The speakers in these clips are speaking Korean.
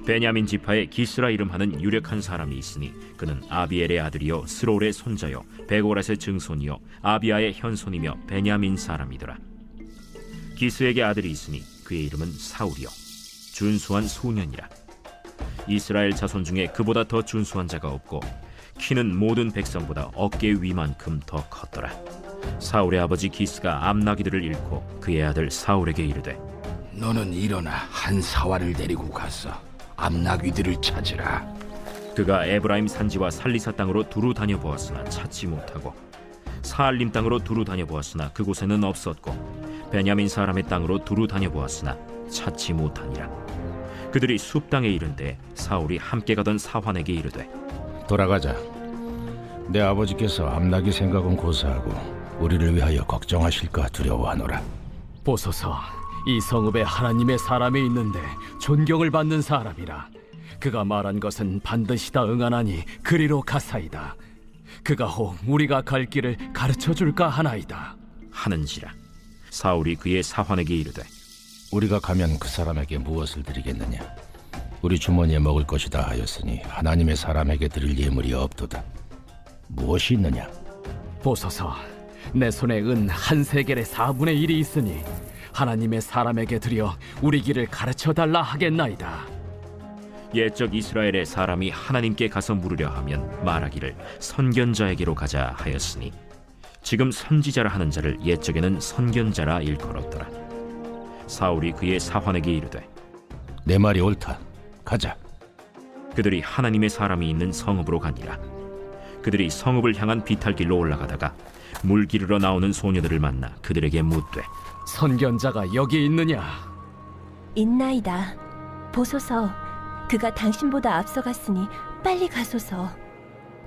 베냐민 지파에 기스라 이름하는 유력한 사람이 있으니 그는 아비엘의 아들이요 스롤의 손자요 베고랏의 증손이요 아비아의 현손이며 베냐민 사람이더라. 기스에게 아들이 있으니 그의 이름은 사울이요 준수한 소년이라. 이스라엘 자손 중에 그보다 더 준수한 자가 없고 키는 모든 백성보다 어깨 위만큼 더 컸더라. 사울의 아버지 기스가 암나기들을 잃고 그의 아들 사울에게 이르되 너는 일어나 한 사활을 데리고 가서 암나귀들을 찾으라. 그가 에브라임 산지와 살리사 땅으로 두루 다녀보았으나 찾지 못하고 사알림 땅으로 두루 다녀보았으나 그곳에는 없었고 베냐민 사람의 땅으로 두루 다녀보았으나 찾지 못하니라. 그들이 숲 땅에 이른데 사울이 함께 가던 사환에게 이르되 돌아가자. 내 아버지께서 암나기 생각은 고사하고 우리를 위하여 걱정하실까 두려워하노라. 보소서, 이 성읍에 하나님의 사람이 있는데 존경을 받는 사람이라. 그가 말한 것은 반드시 다 응하나니 그리로 가사이다. 그가 혹 우리가 갈 길을 가르쳐 줄까 하나이다 하는지라. 사울이 그의 사환에게 이르되 우리가 가면 그 사람에게 무엇을 드리겠느냐? 우리 주머니에 먹을 것이다 하였으니 하나님의 사람에게 드릴 예물이 없도다. 무엇이 있느냐? 보소서, 내 손에 은 한 세겔의 4분의 1이 있으니 하나님의 사람에게 드려 우리 길을 가르쳐 달라 하겠나이다. 옛적 이스라엘의 사람이 하나님께 가서 물으려 하면 말하기를 선견자에게로 가자 하였으니 지금 선지자라 하는 자를 옛적에는 선견자라 일컬었더라. 사울이 그의 사환에게 이르되 내 말이 옳다. 가자. 그들이 하나님의 사람이 있는 성읍으로 가니라. 그들이 성읍을 향한 비탈길로 올라가다가 물 기르러 나오는 소녀들을 만나 그들에게 묻되 선견자가 여기 있느냐? 있나이다. 보소서, 그가 당신보다 앞서갔으니 빨리 가소서.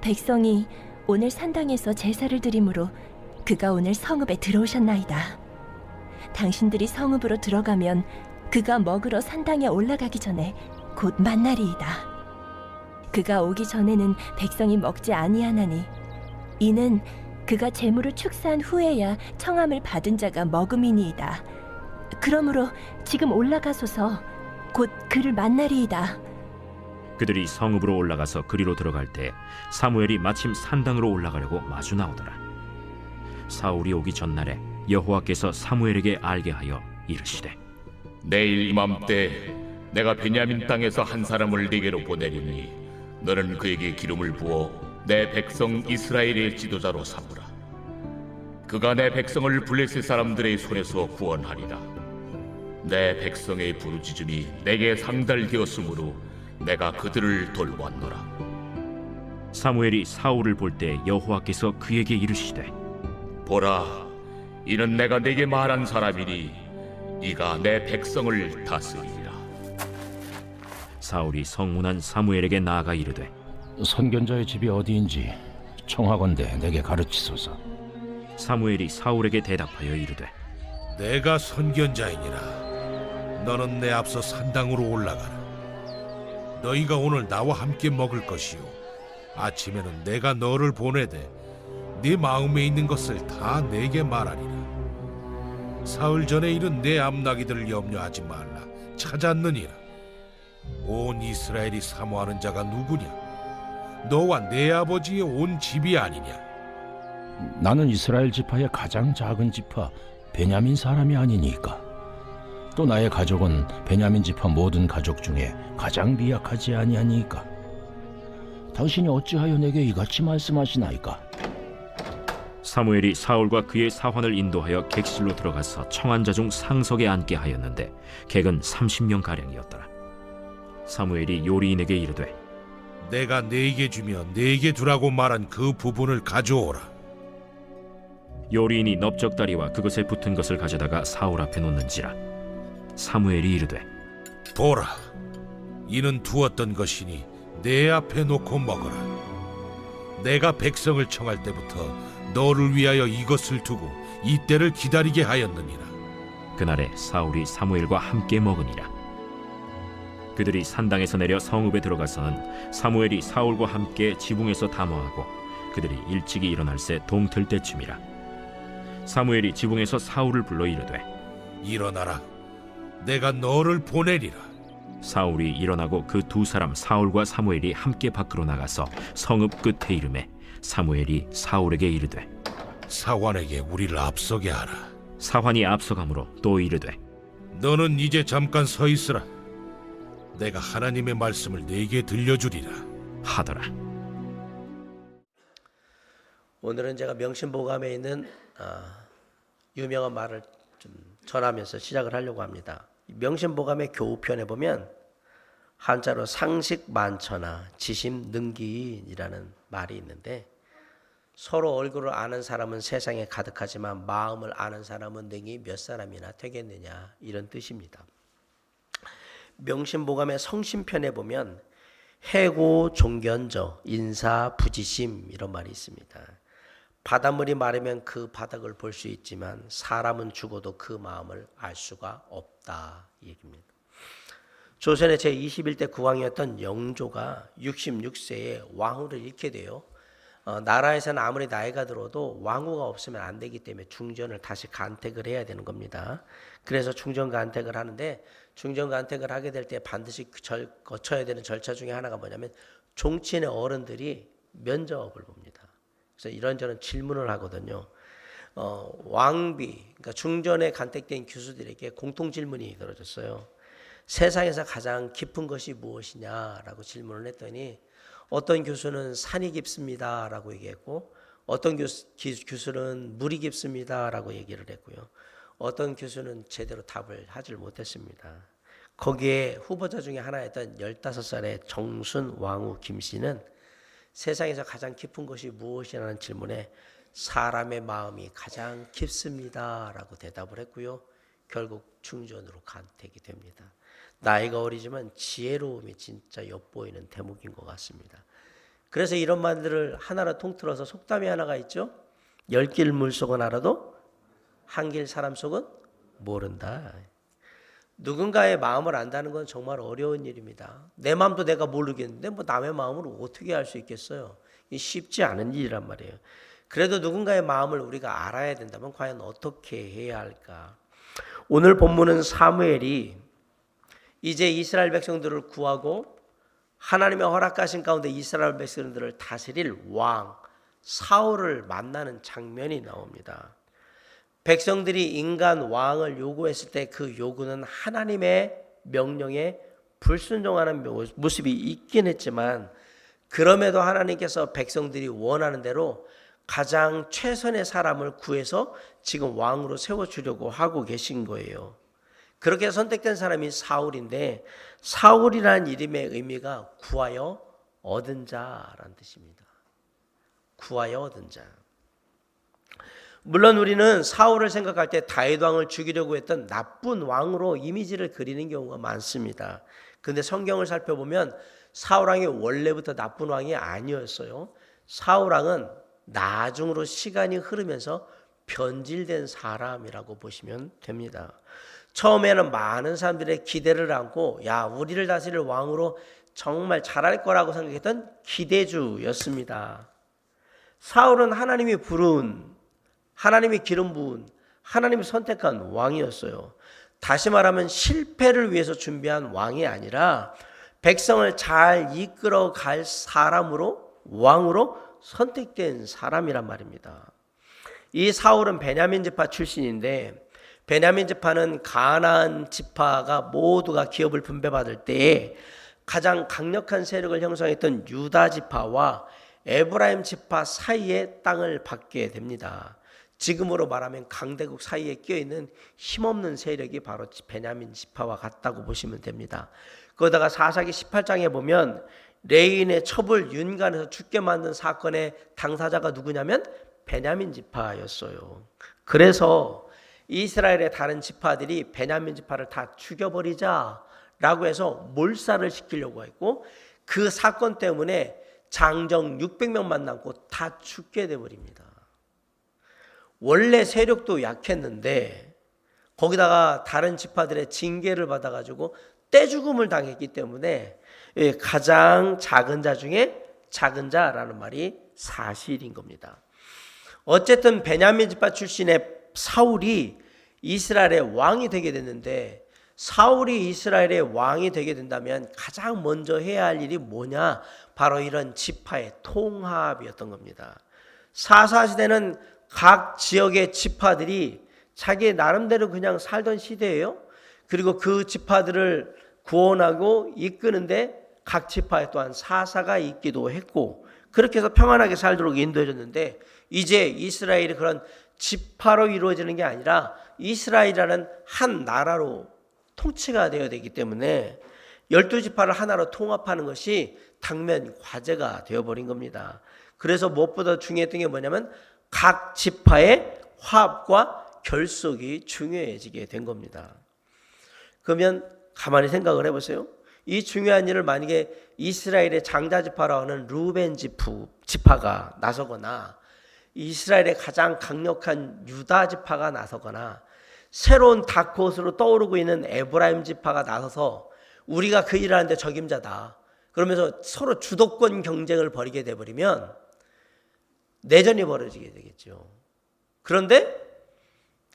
백성이 오늘 산당에서 제사를 드리므로 그가 오늘 성읍에 들어오셨나이다. 당신들이 성읍으로 들어가면 그가 먹으러 산당에 올라가기 전에 곧 만나리이다. 그가 오기 전에는 백성이 먹지 아니하나니 이는 그가 재물을 축사한 후에야 청함을 받은 자가 먹음이니이다. 그러므로 지금 올라가소서. 곧 그를 만나리이다. 그들이 성읍으로 올라가서 그리로 들어갈 때 사무엘이 마침 산당으로 올라가려고 마주 나오더라. 사울이 오기 전날에 여호와께서 사무엘에게 알게 하여 이르시되 내일 이맘때 내가 베냐민 땅에서 한 사람을 네게로 보내리니 너는 그에게 기름을 부어 내 백성 이스라엘의 지도자로 삼으라. 그가 내 백성을 블레셋 사람들의 손에서 구원하리라. 내 백성의 부르짖음이 내게 상달되었으므로 내가 그들을 돌보았노라. 사무엘이 사울을 볼 때 여호와께서 그에게 이르시되 보라, 이는 내가 네게 말한 사람이니 이가 내 백성을 다스리리라. 사울이 성문한 사무엘에게 나아가 이르되 선견자의 집이 어디인지 청하건대 내게 가르치소서. 사무엘이 사울에게 대답하여 이르되 내가 선견자이니라. 너는 내 앞서 산당으로 올라가라. 너희가 오늘 나와 함께 먹을 것이요 아침에는 내가 너를 보내되 네 마음에 있는 것을 다 내게 말하리라. 사흘 전에 이른 내 암나기들을 염려하지 말라. 찾았느니라. 온 이스라엘이 사모하는 자가 누구냐? 너와 내 아버지의 온 집이 아니냐? 나는 이스라엘 지파의 가장 작은 지파 베냐민 사람이 아니니까. 또 나의 가족은 베냐민 지파 모든 가족 중에 가장 미약하지 아니하니까. 당신이 어찌하여 내게 이같이 말씀하시나이까? 사무엘이 사울과 그의 사환을 인도하여 객실로 들어가서 청한 자 중 상석에 앉게 하였는데 객은 30명 가량이었더라. 사무엘이 요리인에게 이르되 내가 네게 주며 네게 두라고 말한 그 부분을 가져오라. 요리인이 넓적다리와 그것에 붙은 것을 가져다가 사울 앞에 놓는지라. 사무엘이 이르되 보라, 이는 두었던 것이니 내 앞에 놓고 먹어라. 내가 백성을 청할 때부터 너를 위하여 이것을 두고 이때를 기다리게 하였느니라. 그날에 사울이 사무엘과 함께 먹으니라. 그들이 산당에서 내려 성읍에 들어가서는 사무엘이 사울과 함께 지붕에서 담화하고 그들이 일찍이 일어날새 동틀 때쯤이라. 사무엘이 지붕에서 사울을 불러 이르되 일어나라. 내가 너를 보내리라. 사울이 일어나고 그 두 사람 사울과 사무엘이 함께 밖으로 나가서 성읍 끝에 이르매 사무엘이 사울에게 이르되 사환에게 우리를 앞서게 하라. 사환이 앞서가므로 또 이르되 너는 이제 잠깐 서 있으라. 내가 하나님의 말씀을 네게 들려주리라 하더라. 오늘은 제가 명심보감에 있는 유명한 말을 좀 전하면서 시작을 하려고 합니다. 명심보감의 교우편에 보면 한자로 상식만천하 지심능기인이라는 말이 있는데, 서로 얼굴을 아는 사람은 세상에 가득하지만 마음을 아는 사람은 능히 몇 사람이나 되겠느냐, 이런 뜻입니다. 명심보감의 성심편에 보면 해고 종견저 인사 부지심 이런 말이 있습니다. 바닷물이 마르면 그 바닥을 볼 수 있지만 사람은 죽어도 그 마음을 알 수가 없다, 이 얘기입니다. 조선의 제21대 국왕이었던 영조가 66세에 왕후를 잃게 돼요. 나라에서는 아무리 나이가 들어도 왕후가 없으면 안 되기 때문에 중전을 다시 간택을 해야 되는 겁니다. 그래서 중전 간택을 하는데, 중전 간택을 하게 될 때 반드시 거쳐야 되는 절차 중에 하나가 뭐냐면 종친의 어른들이 면접을 봅니다. 그래서 이런저런 질문을 하거든요. 왕비, 그러니까 중전에 간택된 교수들에게 공통 질문이 들어졌어요. 세상에서 가장 깊은 것이 무엇이냐라고 질문을 했더니 어떤 교수는 산이 깊습니다 라고 얘기했고, 어떤 교수는 물이 깊습니다 라고 얘기를 했고요. 어떤 교수는 제대로 답을 하질 못했습니다. 거기에 후보자 중에 하나였던 15살의 정순 왕후 김씨는 세상에서 가장 깊은 것이 무엇이라는 질문에 사람의 마음이 가장 깊습니다 라고 대답을 했고요. 결국 중전으로 간택이 됩니다. 나이가 어리지만 지혜로움이 진짜 엿보이는 대목인 것 같습니다. 그래서 이런 말들을 하나로 통틀어서 속담이 하나가 있죠. 10길 물속은 알아도 한 길 사람 속은 모른다. 누군가의 마음을 안다는 건 정말 어려운 일입니다. 내 마음도 내가 모르겠는데 뭐 남의 마음을 어떻게 알 수 있겠어요? 이게 쉽지 않은 일이란 말이에요. 그래도 누군가의 마음을 우리가 알아야 된다면 과연 어떻게 해야 할까? 오늘 본문은 사무엘이 이제 이스라엘 백성들을 구하고 하나님의 허락하신 가운데 이스라엘 백성들을 다스릴 왕 사울을 만나는 장면이 나옵니다. 백성들이 인간 왕을 요구했을 때 그 요구는 하나님의 명령에 불순종하는 모습이 있긴 했지만, 그럼에도 하나님께서 백성들이 원하는 대로 가장 최선의 사람을 구해서 지금 왕으로 세워주려고 하고 계신 거예요. 그렇게 선택된 사람이 사울인데, 사울이라는 이름의 의미가 구하여 얻은 자라는 뜻입니다. 구하여 얻은 자. 물론 우리는 사울을 생각할 때 다윗 왕을 죽이려고 했던 나쁜 왕으로 이미지를 그리는 경우가 많습니다. 그런데 성경을 살펴보면 사울 왕이 원래부터 나쁜 왕이 아니었어요. 사울 왕은 나중으로 시간이 흐르면서 변질된 사람이라고 보시면 됩니다. 처음에는 많은 사람들의 기대를 안고 우리를 다스릴 왕으로 정말 잘할 거라고 생각했던 기대주였습니다. 사울은 하나님이 부른, 하나님이 기름 부은, 하나님이 선택한 왕이었어요. 다시 말하면 실패를 위해서 준비한 왕이 아니라 백성을 잘 이끌어 갈 사람으로, 왕으로 선택된 사람이란 말입니다. 이 사울은 베냐민 지파 출신인데, 베냐민 지파는 가나안 지파가 모두가 기업을 분배받을 때에 가장 강력한 세력을 형성했던 유다 지파와 에브라임 지파 사이에 땅을 받게 됩니다. 지금으로 말하면 강대국 사이에 끼어있는 힘없는 세력이 바로 베냐민 지파와 같다고 보시면 됩니다. 거기다가 사사기 18장에 보면 레인의 첩을 윤관에서 죽게 만든 사건의 당사자가 누구냐면 베냐민 지파였어요. 그래서 이스라엘의 다른 지파들이 베냐민 지파를 다 죽여버리자라고 해서 몰살을 시키려고 했고, 그 사건 때문에 장정 600명만 남고 다 죽게 돼버립니다. 원래 세력도 약했는데 거기다가 다른 지파들의 징계를 받아가지고 떼죽음을 당했기 때문에 가장 작은 자 중에 작은 자라는 말이 사실인 겁니다. 어쨌든 베냐민 지파 출신의 사울이 이스라엘의 왕이 되게 됐는데, 사울이 이스라엘의 왕이 되게 된다면 가장 먼저 해야 할 일이 뭐냐? 바로 이런 지파의 통합이었던 겁니다. 사사시대는 각 지역의 지파들이 자기 나름대로 그냥 살던 시대예요. 그리고 그 지파들을 구원하고 이끄는데 각 지파에 또한 사사가 있기도 했고, 그렇게 해서 평안하게 살도록 인도해줬는데, 이제 이스라엘이 그런 지파로 이루어지는 게 아니라 이스라엘이라는 한 나라로 통치가 되어야 되기 때문에 12지파를 하나로 통합하는 것이 당면 과제가 되어버린 겁니다. 그래서 무엇보다 중요했던 게 뭐냐면 각 지파의 화합과 결속이 중요해지게 된 겁니다. 그러면 가만히 생각을 해보세요. 이 중요한 일을 만약에 이스라엘의 장자지파라고 하는 루벤 지파가 나서거나 이스라엘의 가장 강력한 유다 지파가 나서거나 새로운 다크호스로 떠오르고 있는 에브라임 지파가 나서서 우리가 그 일을 하는데 적임자다, 그러면서 서로 주도권 경쟁을 벌이게 돼버리면 내전이 벌어지게 되겠죠. 그런데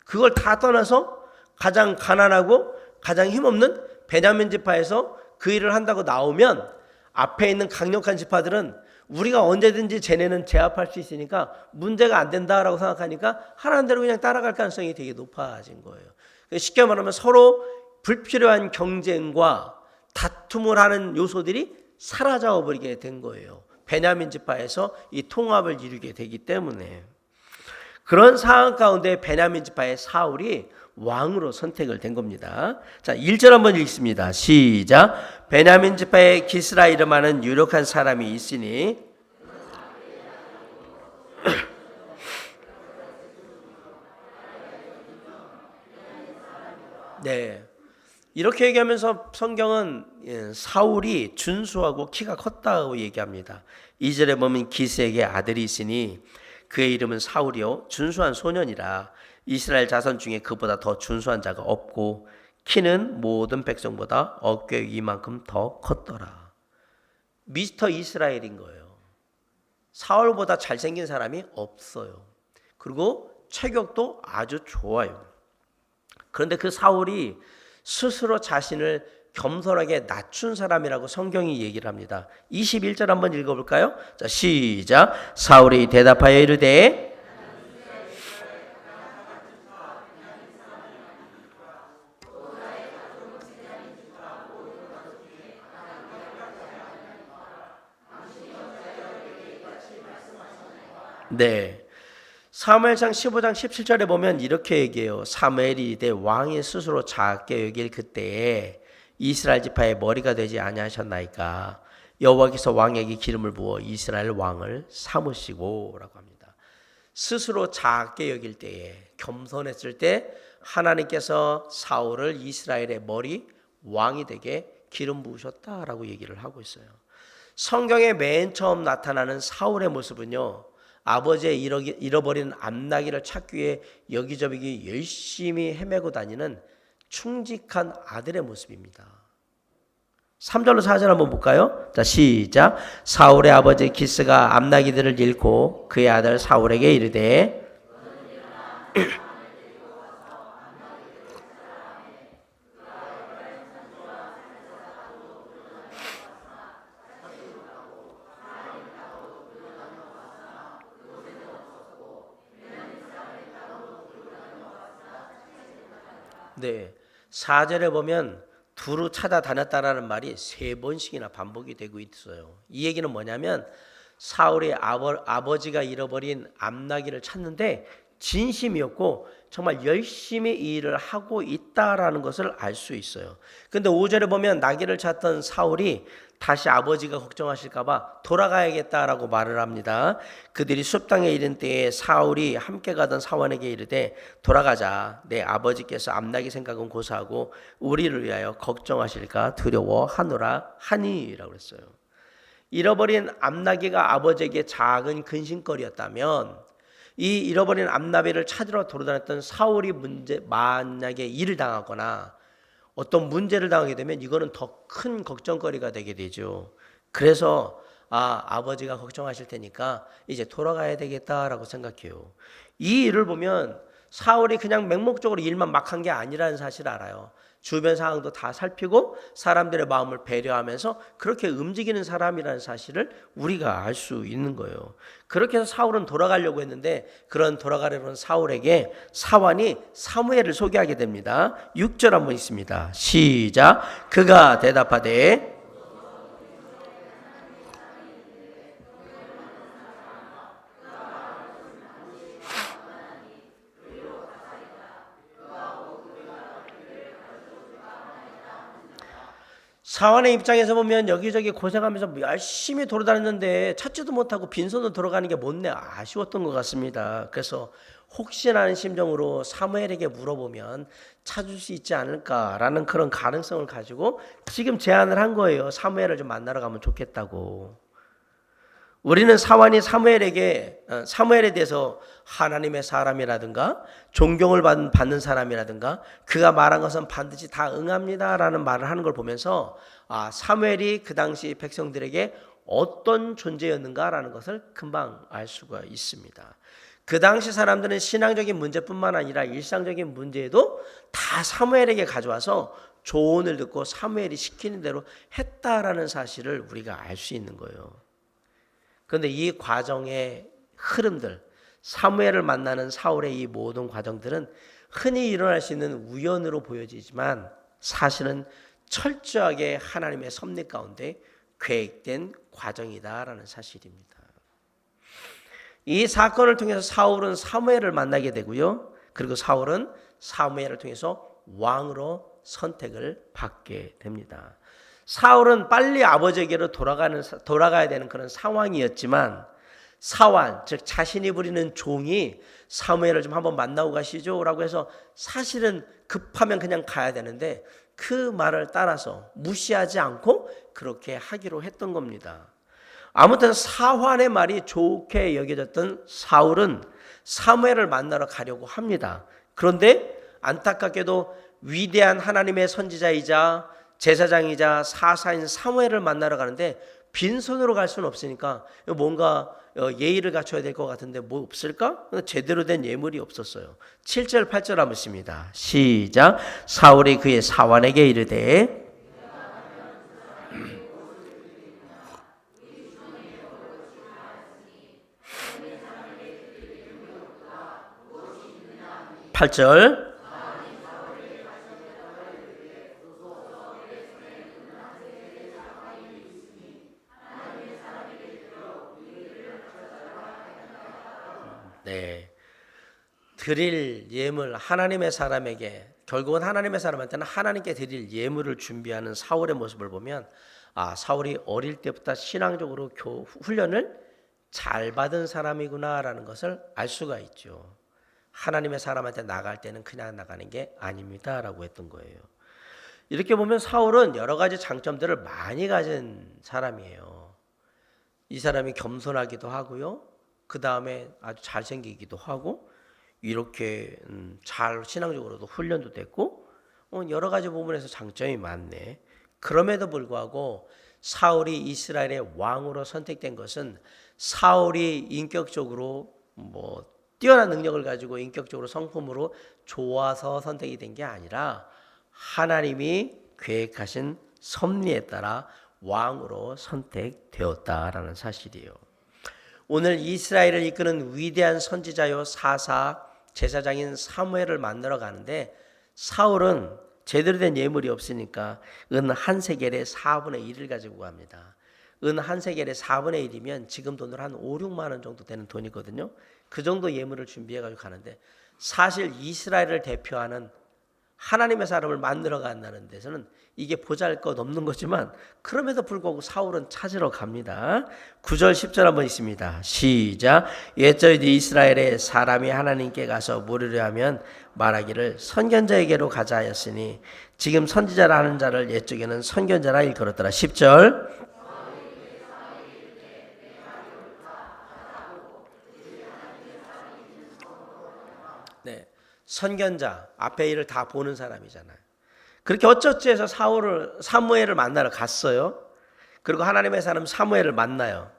그걸 다 떠나서 가장 가난하고 가장 힘없는 베냐민 지파에서 그 일을 한다고 나오면 앞에 있는 강력한 지파들은 우리가 언제든지 쟤네는 제압할 수 있으니까 문제가 안 된다라고 생각하니까 하라는 대로 그냥 따라갈 가능성이 되게 높아진 거예요. 쉽게 말하면 서로 불필요한 경쟁과 다툼을 하는 요소들이 사라져 버리게 된 거예요. 베냐민 지파에서 이 통합을 이루게 되기 때문에. 그런 상황 가운데 베냐민 지파의 사울이 왕으로 선택을 된 겁니다. 자, 1절 한번 읽습니다. 시작. 베냐민 지파에 기스라 이름하는 유력한 사람이 있으니 네, 이렇게 얘기하면서 성경은 사울이 준수하고 키가 컸다고 얘기합니다. 2절에 보면 기스에게 아들이 있으니 그의 이름은 사울이요 준수한 소년이라 이스라엘 자손 중에 그보다 더 준수한 자가 없고 키는 모든 백성보다 어깨 위만큼 더 컸더라. 미스터 이스라엘인 거예요. 사울보다 잘생긴 사람이 없어요. 그리고 체격도 아주 좋아요. 그런데 그 사울이 스스로 자신을 겸손하게 낮춘 사람이라고 성경이 얘기를 합니다. 21절 한번 읽어볼까요? 자, 시작. 사울이 대답하여 이르되 네, 사무엘상 15장 17절에 보면 이렇게 얘기해요. 사무엘이 이르되 왕이 스스로 작게 여길 그때에 이스라엘 지파의 머리가 되지 아니하셨나이까. 여호와께서 왕에게 기름을 부어 이스라엘 왕을 삼으시고라고 합니다. 스스로 작게 여길 때에, 겸손했을 때 하나님께서 사울을 이스라엘의 머리 왕이 되게 기름 부으셨다라고 얘기를 하고 있어요. 성경에 맨 처음 나타나는 사울의 모습은요, 아버지의 잃어버린 암나기를 찾기 위해 여기저기 열심히 헤매고 다니는 충직한 아들의 모습입니다. 3절로 4절 한번 볼까요? 자, 시작. 사울의 아버지 기스가 암나기들을 잃고 그의 아들 사울에게 이르되 네, 4절에 보면 두루 찾아다녔다라는 말이 3번씩이나 반복이 되고 있어요. 이 얘기는 뭐냐면 사울의 아버지가 잃어버린 암나기를 찾는데 진심이었고 정말 열심히 이 일을 하고 있다라는 것을 알 수 있어요. 근데 5절에 보면 나귀를 찾던 사울이 다시 아버지가 걱정하실까 봐 돌아가야겠다라고 말을 합니다. 그들이 숲땅에 이른 때에 사울이 함께 가던 사원에게 이르되 돌아가자. 내 아버지께서 암나기 생각은 고사하고 우리를 위하여 걱정하실까 두려워하노라 하니라고 했어요. 잃어버린 암나기가 아버지에게 작은 근심거리였다면 이 잃어버린 암나비를 찾으러 돌아다녔던 사울이 만약에 일을 당하거나 어떤 문제를 당하게 되면 이거는 더 큰 걱정거리가 되게 되죠. 그래서 아버지가 걱정하실 테니까 이제 돌아가야 되겠다라고 생각해요. 이 일을 보면 사울이 그냥 맹목적으로 일만 막 한 게 아니라는 사실을 알아요. 주변 상황도 다 살피고 사람들의 마음을 배려하면서 그렇게 움직이는 사람이라는 사실을 우리가 알 수 있는 거예요. 그렇게 해서 사울은 돌아가려고 했는데 그런 돌아가려는 사울에게 사환이 사무엘을 소개하게 됩니다. 6절 한번 있습니다. 시작. 그가 대답하되 사환의 입장에서 보면 여기저기 고생하면서 열심히 돌아다녔는데 찾지도 못하고 빈손으로 돌아가는 게 못내 아쉬웠던 것 같습니다. 그래서 혹시나 하는 심정으로 사무엘에게 물어보면 찾을 수 있지 않을까라는 그런 가능성을 가지고 지금 제안을 한 거예요. 사무엘을 좀 만나러 가면 좋겠다고. 우리는 사환이 사무엘에 대해서 하나님의 사람이라든가 존경을 받는 사람이라든가 그가 말한 것은 반드시 다 응합니다라는 말을 하는 걸 보면서 사무엘이 그 당시 백성들에게 어떤 존재였는가라는 것을 금방 알 수가 있습니다. 그 당시 사람들은 신앙적인 문제뿐만 아니라 일상적인 문제에도 다 사무엘에게 가져와서 조언을 듣고 사무엘이 시키는 대로 했다라는 사실을 우리가 알 수 있는 거예요. 그런데 이 과정의 흐름들, 사무엘을 만나는 사울의 이 모든 과정들은 흔히 일어날 수 있는 우연으로 보여지지만 사실은 철저하게 하나님의 섭리 가운데 계획된 과정이다라는 사실입니다. 이 사건을 통해서 사울은 사무엘을 만나게 되고요. 그리고 사울은 사무엘을 통해서 왕으로 선택을 받게 됩니다. 사울은 빨리 아버지에게로 돌아가야 되는 그런 상황이었지만 사환, 즉 자신이 부리는 종이 사무엘을 좀 한번 만나고 가시죠 라고 해서 사실은 급하면 그냥 가야 되는데 그 말을 따라서 무시하지 않고 그렇게 하기로 했던 겁니다. 아무튼 사환의 말이 좋게 여겨졌던 사울은 사무엘을 만나러 가려고 합니다. 그런데 안타깝게도 위대한 하나님의 선지자이자 제사장이자 사사인 사무엘을 만나러 가는데 빈손으로 갈 수는 없으니까 뭔가 예의를 갖춰야 될 것 같은데 뭐 없을까? 제대로 된 예물이 없었어요. 7절 8절 한번 씁니다. 시작. 사울이 그의 사환에게 이르되 (8절) 네, 드릴 예물 하나님의 사람에게 결국은 하나님의 사람한테는 하나님께 드릴 예물을 준비하는 사울의 모습을 보면 사울이 어릴 때부터 신앙적으로 훈련을 잘 받은 사람이구나라는 것을 알 수가 있죠. 하나님의 사람한테 나갈 때는 그냥 나가는 게 아닙니다라고 했던 거예요. 이렇게 보면 사울은 여러 가지 장점들을 많이 가진 사람이에요. 이 사람이 겸손하기도 하고요. 그 다음에 아주 잘생기기도 하고 이렇게 잘 신앙적으로도 훈련도 됐고 여러 가지 부분에서 장점이 많네. 그럼에도 불구하고 사울이 이스라엘의 왕으로 선택된 것은 사울이 인격적으로 뛰어난 능력을 가지고 인격적으로 성품으로 좋아서 선택이 된 게 아니라 하나님이 계획하신 섭리에 따라 왕으로 선택되었다라는 사실이에요. 오늘 이스라엘을 이끄는 위대한 선지자요 사사 제사장인 사무엘을 만나러 가는데 사울은 제대로 된 예물이 없으니까 은 한 세겔의 4분의 1을 가지고 갑니다. 은 한 세겔의 4분의 1이면 지금 돈으로 한 5, 6만 원 정도 되는 돈이거든요. 그 정도 예물을 준비해가지고 가는데 사실 이스라엘을 대표하는 하나님의 사람을 만들어 간다는 데서는 이게 보잘것없는 거지만 그럼에도 불구하고 사울은 찾으러 갑니다. 9절 10절 한번 있습니다. 시작. 옛적에 이스라엘의 사람이 하나님께 가서 물으려 하면 말하기를 선견자에게로 가자 하였으니 지금 선지자라 하는 자를 옛적에는 선견자라 일컬었더라. 10절. 네, 선견자 앞에 일을 다 보는 사람이잖아요. 그렇게 어쩌지 해서 사무엘을 만나러 갔어요. 그리고 하나님의 사람 사무엘을 만나요.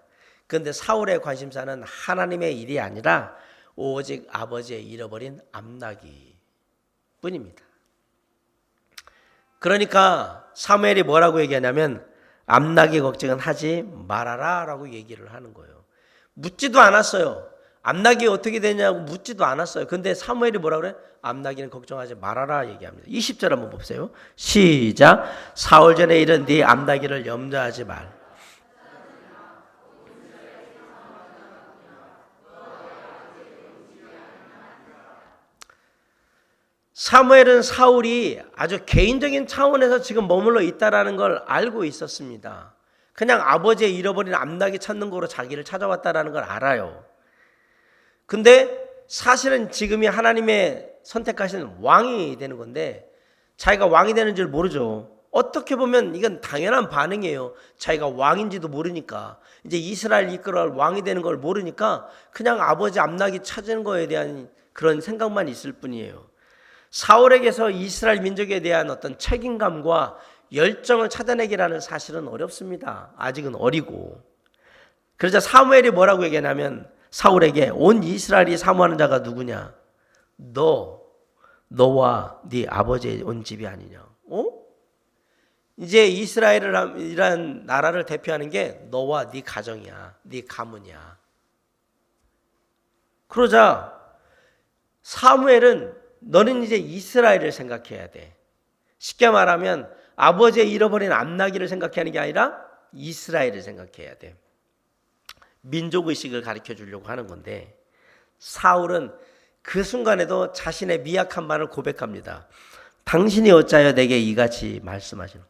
그런데 사울의 관심사는 하나님의 일이 아니라 오직 아버지의 잃어버린 암나기 뿐입니다. 그러니까 사무엘이 뭐라고 얘기하냐면 암나기 걱정은 하지 말아라 라고 얘기를 하는 거예요. 묻지도 않았어요. 암나기 어떻게 되냐고 묻지도 않았어요. 근데 사무엘이 뭐라 그래? 암나기는 걱정하지 말아라 얘기합니다. 20절 한번 보세요. 시작. 사흘 전에 이른 네 암나기를 염려하지 말. 사무엘은 사울이 아주 개인적인 차원에서 지금 머물러 있다라는 걸 알고 있었습니다. 그냥 아버지의 잃어버린 암나기 찾는 거로 자기를 찾아왔다라는 걸 알아요. 근데 사실은 지금이 하나님의 선택하신 왕이 되는 건데 자기가 왕이 되는 줄 모르죠. 어떻게 보면 이건 당연한 반응이에요. 자기가 왕인지도 모르니까, 이제 이스라엘 이끌어갈 왕이 되는 걸 모르니까 그냥 아버지 암나기 찾는 거에 대한 그런 생각만 있을 뿐이에요. 사울에게서 이스라엘 민족에 대한 어떤 책임감과 열정을 찾아내기라는 사실은 어렵습니다. 아직은 어리고. 그러자 사무엘이 뭐라고 얘기하냐면 사울에게 온 이스라엘이 사모하는 자가 누구냐? 너와 네 아버지의 온 집이 아니냐? 이제 이스라엘이란 나라를 대표하는 게 너와 네 가정이야, 네 가문이야. 그러자 사무엘은 너는 이제 이스라엘을 생각해야 돼. 쉽게 말하면 아버지의 잃어버린 암나기를 생각하는 게 아니라 이스라엘을 생각해야 돼. 민족의식을 가르쳐 주려고 하는 건데 사울은 그 순간에도 자신의 미약한 말을 고백합니다. 당신이 어찌하여 내게 이같이 말씀하시노?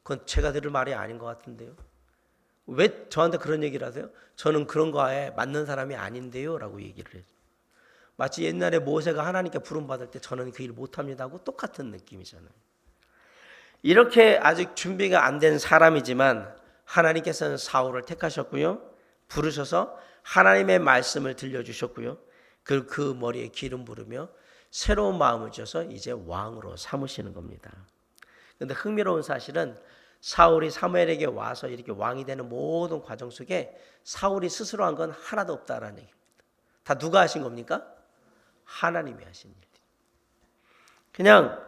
그건 제가 들을 말이 아닌 것 같은데요. 왜 저한테 그런 얘기를 하세요? 저는 그런 거에 맞는 사람이 아닌데요 라고 얘기를 해요. 마치 옛날에 모세가 하나님께 부름받을 때 저는 그 일 못합니다 하고 똑같은 느낌이잖아요. 이렇게 아직 준비가 안 된 사람이지만 하나님께서는 사울을 택하셨고요. 부르셔서 하나님의 말씀을 들려주셨고요. 그 머리에 기름 부르며 새로운 마음을 주셔서 이제 왕으로 삼으시는 겁니다. 그런데 흥미로운 사실은 사울이 사무엘에게 와서 이렇게 왕이 되는 모든 과정 속에 사울이 스스로 한 건 하나도 없다라는 얘기입니다. 다 누가 하신 겁니까? 하나님이 하신 일. 그냥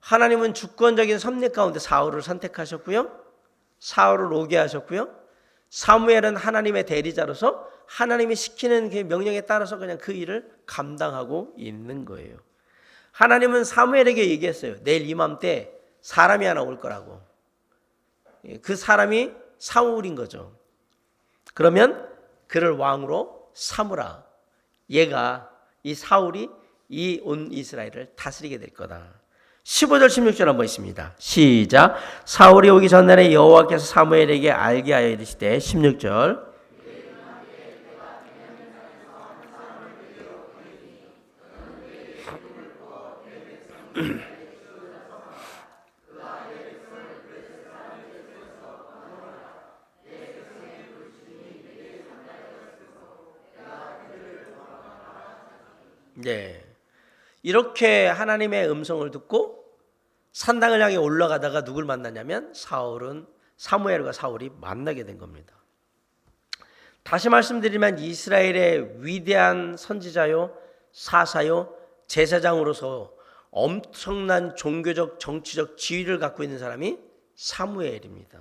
하나님은 주권적인 섭리 가운데 사울을 선택하셨고요. 사울을 오게 하셨고요. 사무엘은 하나님의 대리자로서 하나님이 시키는 그 명령에 따라서 그냥 그 일을 감당하고 있는 거예요. 하나님은 사무엘에게 얘기했어요. 내일 이맘때 사람이 하나 올 거라고. 그 사람이 사울인 거죠. 그러면 그를 왕으로 삼으라. 얘가 이 사울이 이 온 이스라엘을 다스리게 될 거다. 15절 16절 한번 있습니다. 시작. 사울이 오기 전날에 여호와께서 사무엘에게 알게 하여 이르시되 16절 네. 이렇게 하나님의 음성을 듣고 산당을 향해 올라가다가 누굴 만나냐면 사무엘과 사울이 만나게 된 겁니다. 다시 말씀드리면 이스라엘의 위대한 선지자요, 사사요, 제사장으로서 엄청난 종교적, 정치적 지위를 갖고 있는 사람이 사무엘입니다.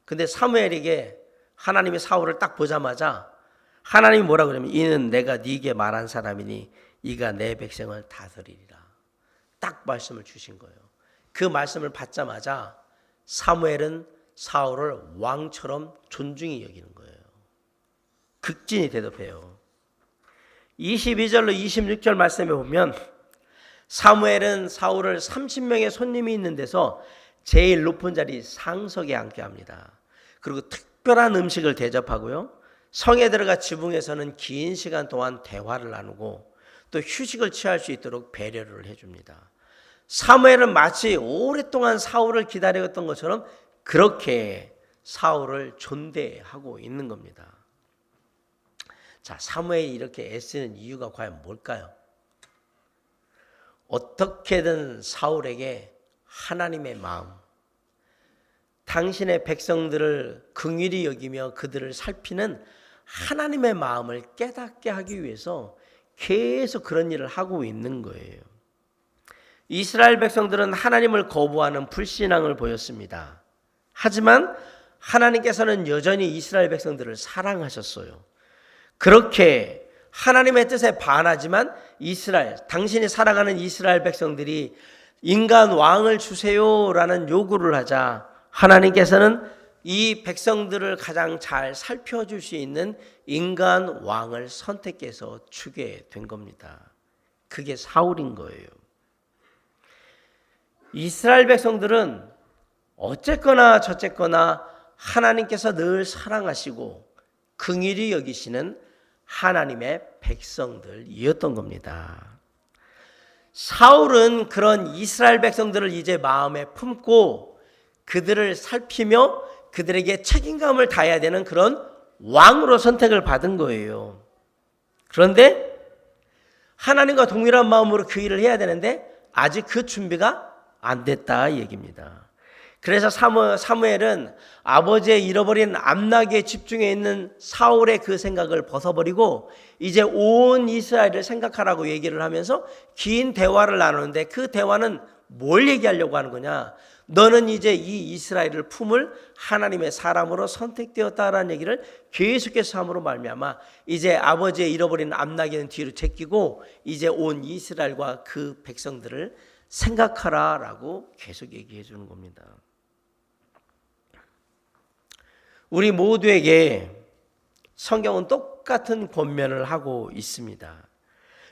근데 사무엘에게 하나님이 사울을 딱 보자마자 하나님이 뭐라고 그러냐면 이는 내가 네게 말한 사람이니 이가 내 백성을 다스리리라. 딱 말씀을 주신 거예요. 그 말씀을 받자마자 사무엘은 사울을 왕처럼 존중히 여기는 거예요. 극진히 대접해요. 22절로 26절 말씀에 보면 사무엘은 사울을 30명의 손님이 있는 데서 제일 높은 자리 상석에 앉게 합니다. 그리고 특별한 음식을 대접하고요. 성에 들어가 지붕에서는 긴 시간 동안 대화를 나누고 또 휴식을 취할 수 있도록 배려를 해줍니다. 사무엘은 마치 오랫동안 사울을 기다렸던 것처럼 그렇게 사울을 존대하고 있는 겁니다. 자, 사무엘이 이렇게 애쓰는 이유가 과연 뭘까요? 어떻게든 사울에게 하나님의 마음, 당신의 백성들을 긍휼히 여기며 그들을 살피는 하나님의 마음을 깨닫게 하기 위해서 계속 그런 일을 하고 있는 거예요. 이스라엘 백성들은 하나님을 거부하는 불신앙을 보였습니다. 하지만 하나님께서는 여전히 이스라엘 백성들을 사랑하셨어요. 그렇게 하나님의 뜻에 반하지만 당신이 사랑하는 이스라엘 백성들이 인간 왕을 주세요라는 요구를 하자 하나님께서는 이 백성들을 가장 잘 살펴줄 수 있는 인간 왕을 선택해서 주게 된 겁니다. 그게 사울인 거예요. 이스라엘 백성들은 어쨌거나 저쨌거나 하나님께서 늘 사랑하시고 긍휼히 여기시는 하나님의 백성들이었던 겁니다. 사울은 그런 이스라엘 백성들을 이제 마음에 품고 그들을 살피며 그들에게 책임감을 다해야 되는 그런 왕으로 선택을 받은 거예요. 그런데 하나님과 동일한 마음으로 그 일을 해야 되는데 아직 그 준비가 안 됐다 얘기입니다. 그래서 사무엘은 아버지의 잃어버린 암나기에 집중해 있는 사울의 그 생각을 벗어버리고 이제 온 이스라엘을 생각하라고 얘기를 하면서 긴 대화를 나누는데 그 대화는 뭘 얘기하려고 하는 거냐? 너는 이제 이 이스라엘을 품을 하나님의 사람으로 선택되었다라는 얘기를 계속해서 함으로 말미암아 이제 아버지의 잃어버린 암나기는 뒤로 제끼고 이제 온 이스라엘과 그 백성들을 생각하라라고 계속 얘기해 주는 겁니다. 우리 모두에게 성경은 똑같은 권면을 하고 있습니다.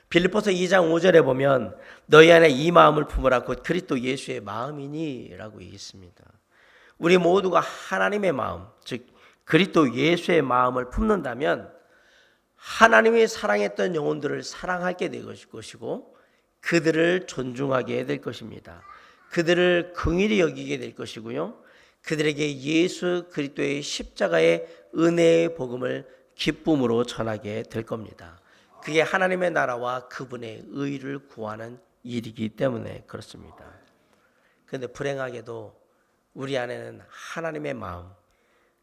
빌립보서 2장 5절에 보면 너희 안에 이 마음을 품으라 곧 그리스도 예수의 마음이니 라고 얘기했습니다. 우리 모두가 하나님의 마음, 즉 그리스도 예수의 마음을 품는다면 하나님이 사랑했던 영혼들을 사랑하게 될 것이고 그들을 존중하게 될 것입니다. 그들을 긍휼히 여기게 될 것이고요. 그들에게 예수 그리스도의 십자가의 은혜의 복음을 기쁨으로 전하게 될 겁니다. 그게 하나님의 나라와 그분의 의를 구하는 일이기 때문에 그렇습니다. 그런데 불행하게도 우리 안에는 하나님의 마음,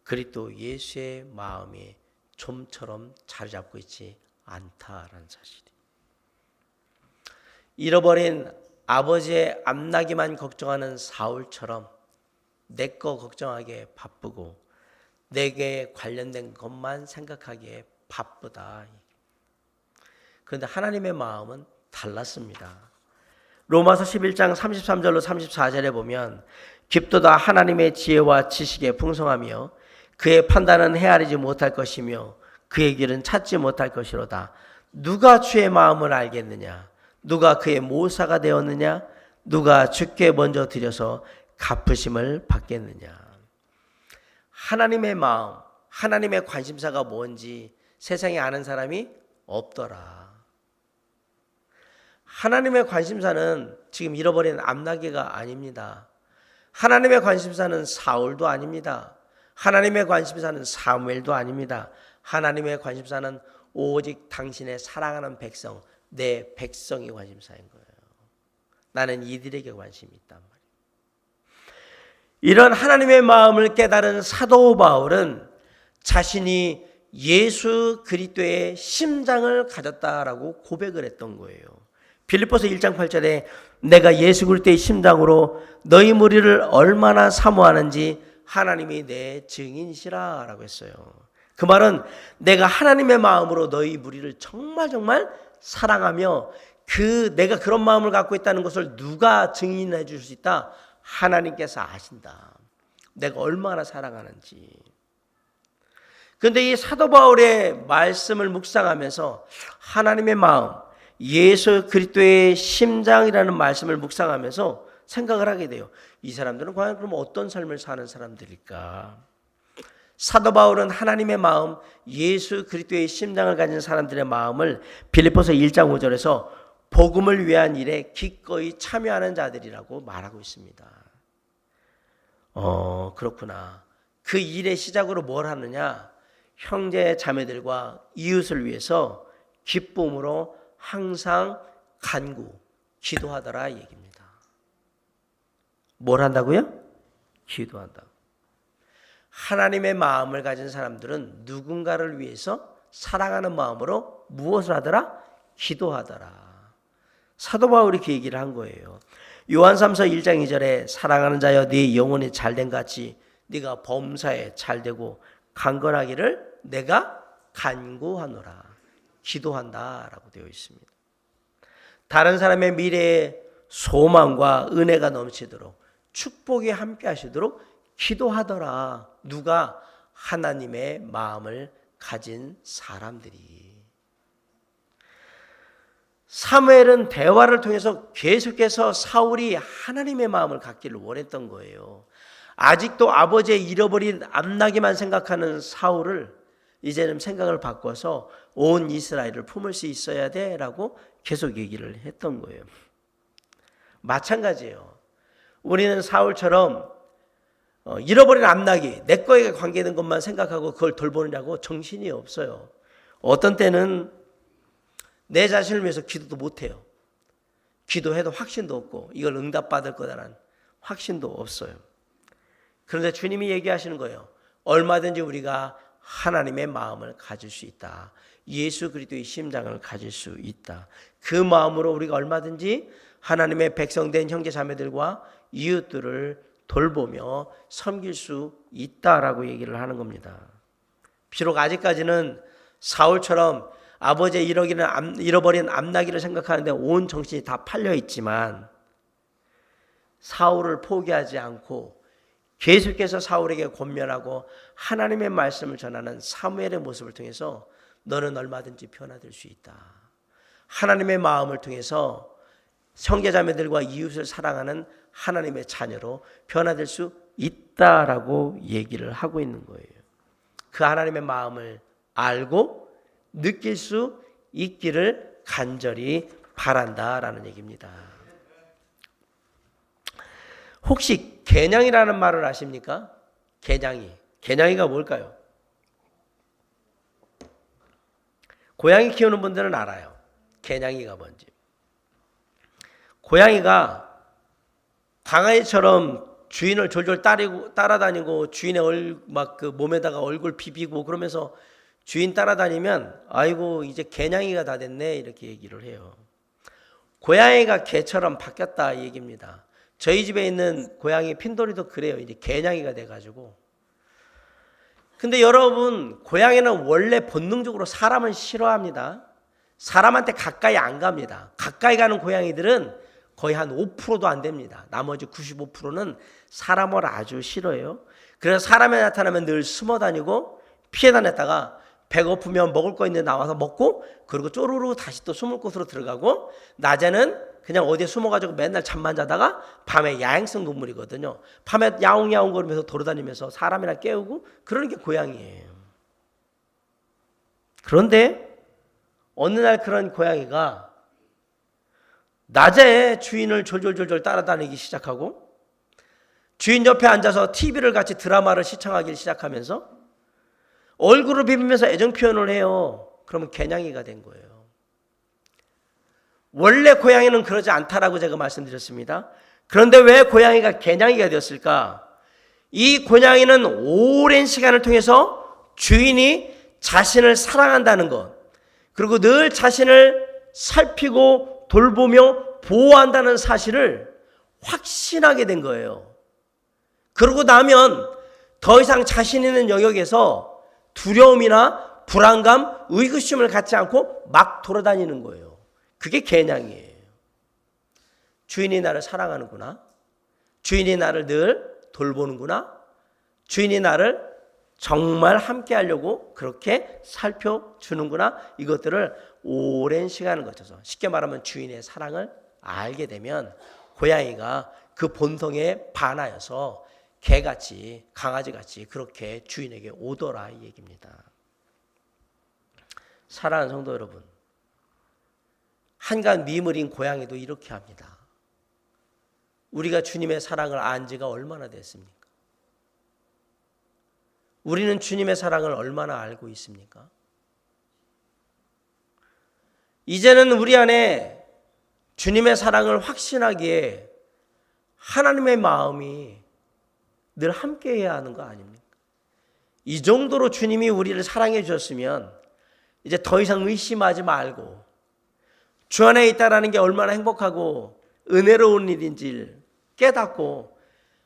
그리스도 예수의 마음이 좀처럼 자리 잡고 있지 않다라는 사실이. 잃어버린 아버지의 암나기만 걱정하는 사울처럼 내 거 걱정하기에 바쁘고 내게 관련된 것만 생각하기에 바쁘다. 그런데 하나님의 마음은 달랐습니다. 로마서 11장 33절로 34절에 보면 깊도다 하나님의 지혜와 지식에 풍성하며 그의 판단은 헤아리지 못할 것이며 그의 길은 찾지 못할 것이로다. 누가 주의 마음을 알겠느냐? 누가 그의 모사가 되었느냐? 누가 주께 먼저 드려서 갚으심을 받겠느냐? 하나님의 마음, 하나님의 관심사가 뭔지 세상에 아는 사람이 없더라. 하나님의 관심사는 지금 잃어버린 암나기가 아닙니다. 하나님의 관심사는 사울도 아닙니다. 하나님의 관심사는 사무엘도 아닙니다. 하나님의 관심사는 오직 당신의 사랑하는 백성, 내 백성이 관심사인 거예요. 나는 이들에게 관심이 있단 말이에요. 이런 하나님의 마음을 깨달은 사도 바울은 자신이 예수 그리스도의 심장을 가졌다라고 고백을 했던 거예요. 빌립보서 1장 8절에 내가 예수 그리스도의 심장으로 너희 무리를 얼마나 사모하는지 하나님이 내 증인이시라 라고 했어요. 그 말은 내가 하나님의 마음으로 너희 무리를 정말 사랑하며 내가 그런 마음을 갖고 있다는 것을 누가 증인해 줄 수 있다? 하나님께서 아신다. 내가 얼마나 사랑하는지. 그런데 이 사도 바울의 말씀을 묵상하면서 하나님의 마음, 예수 그리스도의 심장이라는 말씀을 묵상하면서 생각을 하게 돼요. 이 사람들은 과연 그럼 어떤 삶을 사는 사람들일까? 사도 바울은 하나님의 마음, 예수 그리스도의 심장을 가진 사람들의 마음을 빌립보서 1장 5절에서 복음을 위한 일에 기꺼이 참여하는 자들이라고 말하고 있습니다. 그렇구나. 그 일의 시작으로 뭘 하느냐? 형제 자매들과 이웃을 위해서 기쁨으로 항상 간구, 기도하더라 얘기입니다. 뭘 한다고요? 기도한다. 하나님의 마음을 가진 사람들은 누군가를 위해서 사랑하는 마음으로 무엇을 하더라? 기도하더라. 사도 바울이 그 얘기를 한 거예요. 요한 3서 1장 2절에 사랑하는 자여 네 영혼이 잘된 같이 네가 범사에 잘되고 강건하기를 내가 간구하노라. 기도한다라고 되어 있습니다. 다른 사람의 미래에 소망과 은혜가 넘치도록 축복이 함께 하시도록 기도하더라. 누가? 하나님의 마음을 가진 사람들이. 사무엘은 대화를 통해서 계속해서 사울이 하나님의 마음을 갖기를 원했던 거예요. 아직도 아버지의 잃어버린 암나기만 생각하는 사울을 이제는 생각을 바꿔서 온 이스라엘을 품을 수 있어야 돼라고 계속 얘기를 했던 거예요. 마찬가지예요. 우리는 사울처럼 잃어버린 암나기, 내 거에 관계된 것만 생각하고 그걸 돌보느냐고 정신이 없어요. 어떤 때는 내 자신을 위해서 기도도 못해요. 기도해도 확신도 없고 이걸 응답받을 거다라는 확신도 없어요. 그런데 주님이 얘기하시는 거예요. 얼마든지 우리가 하나님의 마음을 가질 수 있다. 예수 그리스도의 심장을 가질 수 있다. 그 마음으로 우리가 얼마든지 하나님의 백성된 형제 자매들과 이웃들을 돌보며 섬길 수 있다라고 얘기를 하는 겁니다. 비록 아직까지는 사울처럼 아버지의 잃어버린 암나기를 생각하는데 온 정신이 다 팔려 있지만 사울을 포기하지 않고 계속해서 사울에게 권면하고 하나님의 말씀을 전하는 사무엘의 모습을 통해서 너는 얼마든지 변화될 수 있다. 하나님의 마음을 통해서 형제자매들과 이웃을 사랑하는 하나님의 자녀로 변화될 수 있다라고 얘기를 하고 있는 거예요. 그 하나님의 마음을 알고 느낄 수 있기를 간절히 바란다라는 얘기입니다. 혹시 개냥이라는 말을 아십니까? 개냥이가 뭘까요? 고양이 키우는 분들은 알아요. 개냥이가 뭔지. 고양이가 강아지처럼 주인을 졸졸 따라다니고 주인의 그 몸에다가 얼굴 비비고 그러면서 주인 따라다니면 아이고 이제 개냥이가 다 됐네 이렇게 얘기를 해요. 고양이가 개처럼 바뀌었다 이 얘기입니다. 저희 집에 있는 고양이 핀돌이도 그래요. 이제 개냥이가 돼가지고. 근데 여러분, 고양이는 원래 본능적으로 사람을 싫어합니다. 사람한테 가까이 안 갑니다. 가까이 가는 고양이들은 거의 한 5%도 안 됩니다. 나머지 95%는 사람을 아주 싫어해요. 그래서 사람에 나타나면 늘 숨어 다니고 피해 다녔다가 배고프면 먹을 거 있는데 나와서 먹고 그리고 쪼르르 다시 또 숨을 곳으로 들어가고 낮에는 그냥 어디에 숨어가지고 맨날 잠만 자다가 밤에 야행성 동물이거든요. 밤에 야옹야옹 거리면서 돌아다니면서 사람이나 깨우고 그러는 게 고양이에요. 그런데 어느 날 그런 고양이가 낮에 주인을 졸졸졸졸 따라다니기 시작하고 주인 옆에 앉아서 TV를 같이 드라마를 시청하기 시작하면서 얼굴을 비비면서 애정 표현을 해요. 그러면 개냥이가 된 거예요. 원래 고양이는 그러지 않다라고 제가 말씀드렸습니다. 그런데 왜 고양이가 개냥이가 되었을까? 이 고양이는 오랜 시간을 통해서 주인이 자신을 사랑한다는 것, 그리고 늘 자신을 살피고 돌보며 보호한다는 사실을 확신하게 된 거예요. 그러고 나면 더 이상 자신 있는 영역에서 두려움이나 불안감, 의구심을 갖지 않고 막 돌아다니는 거예요. 그게 개냥이에요. 주인이 나를 사랑하는구나. 주인이 나를 늘 돌보는구나. 주인이 나를 정말 함께 하려고 그렇게 살펴주는구나. 이것들을 오랜 시간을 거쳐서 쉽게 말하면 주인의 사랑을 알게 되면 고양이가 그 본성에 반하여서 개같이 강아지같이 그렇게 주인에게 오더라 이 얘기입니다. 사랑하는 성도 여러분, 한간 미물인 고양이도 이렇게 합니다. 우리가 주님의 사랑을 안 지가 얼마나 됐습니까? 우리는 주님의 사랑을 얼마나 알고 있습니까? 이제는 우리 안에 주님의 사랑을 확신하기에 하나님의 마음이 늘 함께해야 하는 거 아닙니까? 이 정도로 주님이 우리를 사랑해 주셨으면 이제 더 이상 의심하지 말고 주 안에 있다라는 게 얼마나 행복하고 은혜로운 일인지를 깨닫고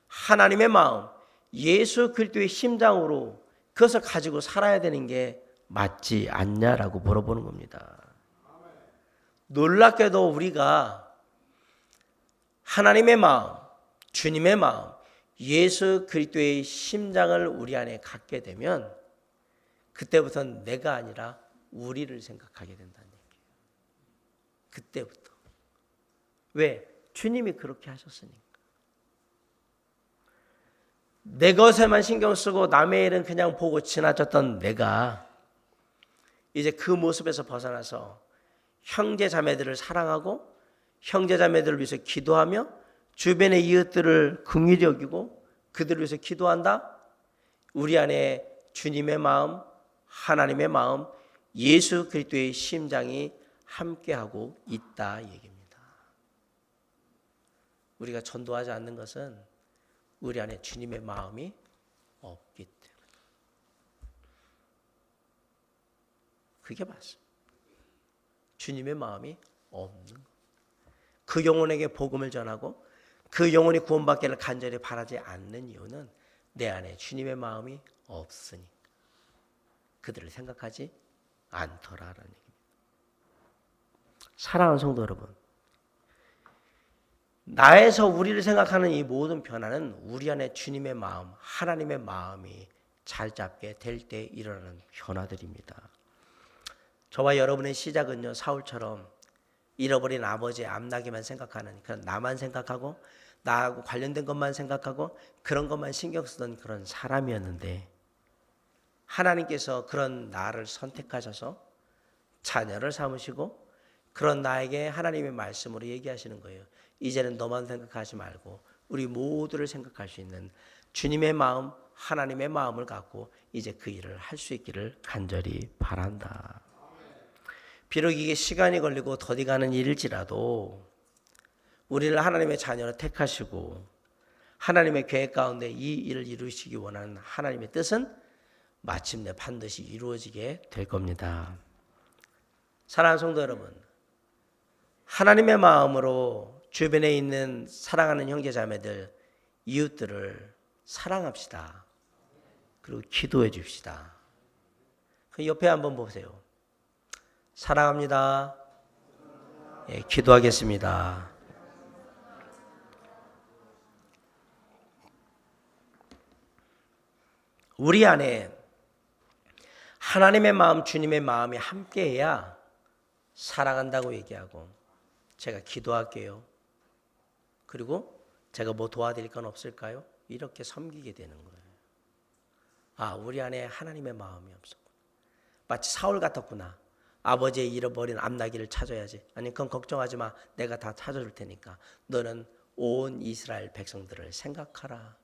하나님의 마음, 예수 그리스도의 심장으로 그것을 가지고 살아야 되는 게 맞지 않냐라고 물어보는 겁니다. 놀랍게도 우리가 하나님의 마음, 주님의 마음, 예수 그리스도의 심장을 우리 안에 갖게 되면 그때부터는 내가 아니라 우리를 생각하게 된다는 얘기예요. 그때부터. 왜? 주님이 그렇게 하셨으니까. 내 것에만 신경 쓰고 남의 일은 그냥 보고 지나쳤던 내가 이제 그 모습에서 벗어나서 형제 자매들을 사랑하고 형제 자매들을 위해서 기도하며 주변의 이웃들을 긍휼히 여기고 그들을 위해서 기도한다. 우리 안에 주님의 마음, 하나님의 마음, 예수 그리스도의 심장이 함께하고 있다 얘기입니다. 우리가 전도하지 않는 것은 우리 안에 주님의 마음이 없기 때문에. 그게 맞습니다. 주님의 마음이 없는 것. 그 영혼에게 복음을 전하고 그 영혼이 구원받기를 간절히 바라지 않는 이유는 내 안에 주님의 마음이 없으니까. 그들을 생각하지 않더라라는 얘기입니다. 사랑하는 성도 여러분, 나에서 우리를 생각하는 이 모든 변화는 우리 안에 주님의 마음, 하나님의 마음이 잘 잡게 될 때 일어나는 변화들입니다. 저와 여러분의 시작은요, 사울처럼 잃어버린 아버지의 암나기만 생각하는, 그런 나만 생각하고 나하고 관련된 것만 생각하고 그런 것만 신경 쓰던 그런 사람이었는데, 하나님께서 그런 나를 선택하셔서 자녀를 삼으시고 그런 나에게 하나님의 말씀으로 얘기하시는 거예요. 이제는 너만 생각하지 말고 우리 모두를 생각할 수 있는 주님의 마음, 하나님의 마음을 갖고 이제 그 일을 할 수 있기를 간절히 바란다. 비록 이게 시간이 걸리고 더디 가는 일일지라도 우리를 하나님의 자녀로 택하시고 하나님의 계획 가운데 이 일을 이루시기 원하는 하나님의 뜻은 마침내 반드시 이루어지게 될 겁니다. 사랑하는 성도 여러분, 하나님의 마음으로 주변에 있는 사랑하는 형제 자매들, 이웃들을 사랑합시다. 그리고 기도해 줍시다. 그 옆에 한번 보세요. 사랑합니다. 예, 기도하겠습니다. 우리 안에 하나님의 마음, 주님의 마음이 함께해야 사랑한다고 얘기하고 제가 기도할게요. 그리고 제가 뭐 도와드릴 건 없을까요? 이렇게 섬기게 되는 거예요. 아, 우리 안에 하나님의 마음이 없었구나. 마치 사울 같았구나. 아버지의 잃어버린 암나기를 찾아야지. 아니, 그건 걱정하지 마. 내가 다 찾아줄 테니까. 너는 온 이스라엘 백성들을 생각하라.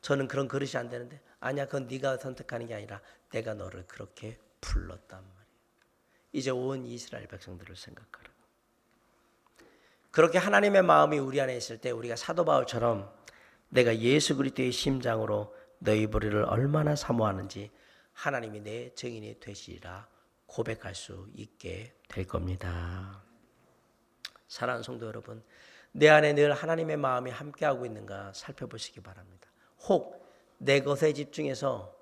저는 그런 그릇이 안 되는데, 아니야, 그건 네가 선택하는 게 아니라 내가 너를 그렇게 불렀단 말이에요. 이제 온 이스라엘 백성들을 생각하라. 그렇게 하나님의 마음이 우리 안에 있을 때 우리가 사도 바울처럼 내가 예수 그리스도의 심장으로 너희 보리를 얼마나 사모하는지 하나님이 내 증인이 되시리라 고백할 수 있게 될 겁니다. 사랑하는 성도 여러분, 내 안에 늘 하나님의 마음이 함께하고 있는가 살펴보시기 바랍니다. 혹 내 것에 집중해서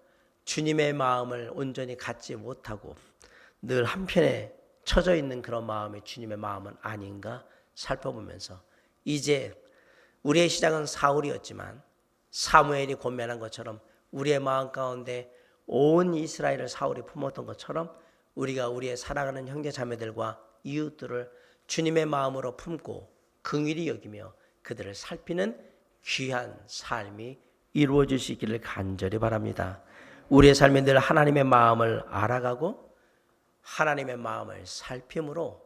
주님의 마음을 온전히 갖지 못하고 늘 한편에 처져 있는 그런 마음이 주님의 마음은 아닌가 살펴보면서, 이제 우리의 시작은 사울이었지만 사무엘이 권면한 것처럼 우리의 마음 가운데 온 이스라엘을 사울이 품었던 것처럼 우리가 우리의 사랑하는 형제 자매들과 이웃들을 주님의 마음으로 품고 긍휼히 여기며 그들을 살피는 귀한 삶이 이루어질 수 있기를 간절히 바랍니다. 우리의 삶에 늘 하나님의 마음을 알아가고 하나님의 마음을 살핌으로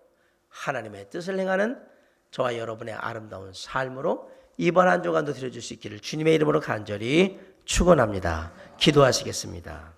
하나님의 뜻을 행하는 저와 여러분의 아름다운 삶으로 이번 한 주간도 드려줄 수 있기를 주님의 이름으로 간절히 축원합니다. 기도하시겠습니다.